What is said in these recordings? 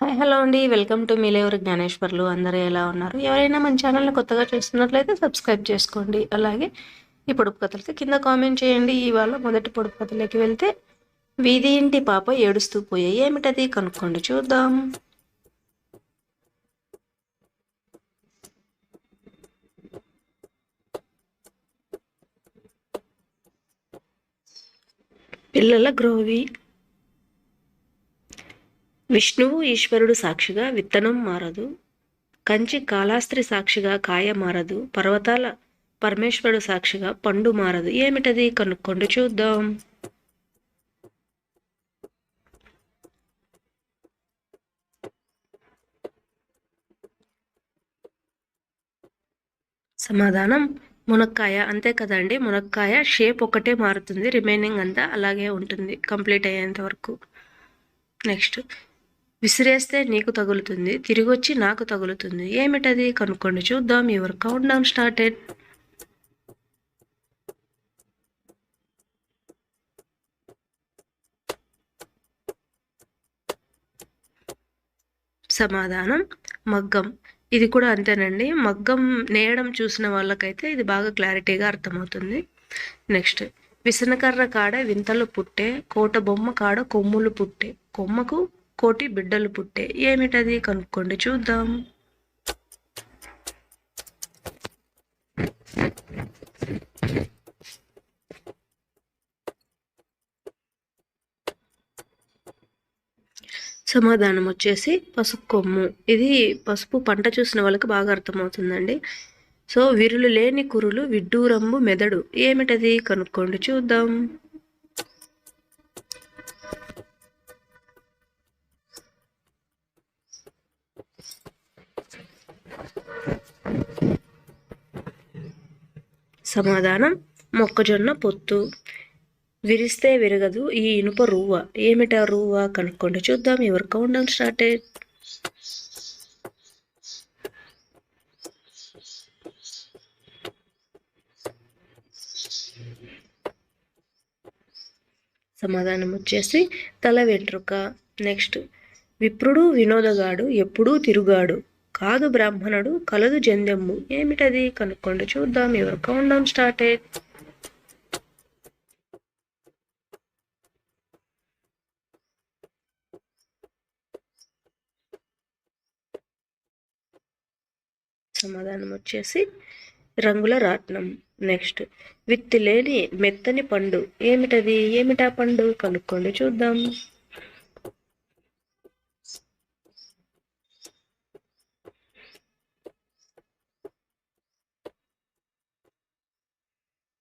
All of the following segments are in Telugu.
హాయ్ హలో అండి. వెల్కమ్ టు మీలేవరు జ్ఞానేశ్వర్లు. అందరూ ఎలా ఉన్నారు? ఎవరైనా మన ఛానల్ని కొత్తగా చూస్తున్నట్లయితే సబ్స్క్రైబ్ చేసుకోండి. అలాగే ఈ పొడుపు కథలకి కింద కామెంట్ చేయండి. ఇవాళ మొదటి పొడుపు కథలోకి వెళ్తే, వీధి ఇంటి పాప ఏడుస్తూ పోయే ఏమిటది కనుక్కోండి చూద్దాం. పిల్లల గ్రోవి. విష్ణువు ఈశ్వరుడు సాక్షిగా విత్తనం మారదు, కంచి కాళాస్త్రి సాక్షిగా కాయ మారదు, పర్వతాల పరమేశ్వరుడు సాక్షిగా పండు మారదు. ఏమిటది కనుక్కోండి చూద్దాం. సమాధానం మునక్కాయ. అంతే కదండి, మునక్కాయ షేప్ ఒకటే మారుతుంది, రిమైనింగ్ అంతా అలాగే ఉంటుంది కంప్లీట్ అయ్యేంత వరకు. నెక్స్ట్, విసిరేస్తే నీకు తగులుతుంది, తిరిగొచ్చి నాకు తగులుతుంది. ఏమిటది కనుక్కోండి చూద్దాం. Your count down started. సమాధానం మగ్గం. ఇది కూడా అంతేనండి, మగ్గం నేయడం చూసిన వాళ్ళకైతే ఇది బాగా క్లారిటీగా అర్థమవుతుంది. నెక్స్ట్, విసనకర్ర కాడ వింతలు పుట్టే, కోట బొమ్మ కాడ కొమ్ములు పుట్టే, కొమ్మకు కోటి బిడ్డలు పుట్టే. ఏమిటది కనుక్కోండి చూద్దాం. సమాధానం వచ్చేసి పసుపు కొమ్ము. ఇది పసుపు పంట చూసిన వాళ్ళకి బాగా అర్థమవుతుందండి. సో, విరులు లేని కురులు విడ్డూరంబు మెదడు. ఏమిటది కనుక్కోండి చూద్దాం. సమాధానం మొక్కజొన్న పొత్తు. విరిస్తే విరగదు ఈ ఇనుప రువ్వ. ఏమిటా రువ్వ కనుక్కోండి చూద్దాం. ఎవరు కౌంట్ డౌన్ స్టార్టెడ్. సమాధానం వచ్చేసి తల వెంట్రుక. నెక్స్ట్, విప్రుడు వినోదగాడు ఎప్పుడూ తిరుగాడు, కాదు బ్రాహ్మణుడు కలదు జందెమ్ము. ఏమిటది కనుక్కోండి చూద్దాం. ఎవరు కౌంట్ డౌన్ స్టార్టెడ్. సమాధానం వచ్చేసి రంగుల రాట్నం. నెక్స్ట్, విత్తి లేని మెత్తని పండు. ఏమిటది? ఏమిటా పండు కనుక్కోండి చూద్దాం.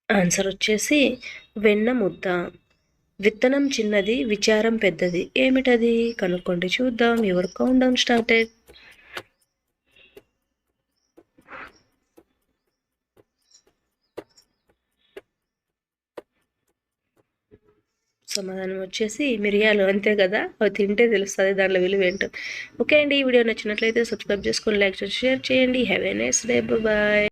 ఆన్సర్ వచ్చేసి వెన్న ముద్ద. విత్తనం చిన్నది, విచారం పెద్దది. ఏమిటది కనుక్కోండి చూద్దాం. ఎవరు కౌంట్ డౌన్ స్టార్టెడ్. సమాధానం వచ్చేసి మిరియాలు. అంతే కదా, అవి తింటే తెలుస్తుంది దాంట్లో విలువ ఏంటో. ఓకే అండి, ఈ వీడియో నచ్చినట్లయితే సబ్స్క్రైబ్ చేసుకొని లైక్ చేసి షేర్ చేయండి. Have a nice day. Bye.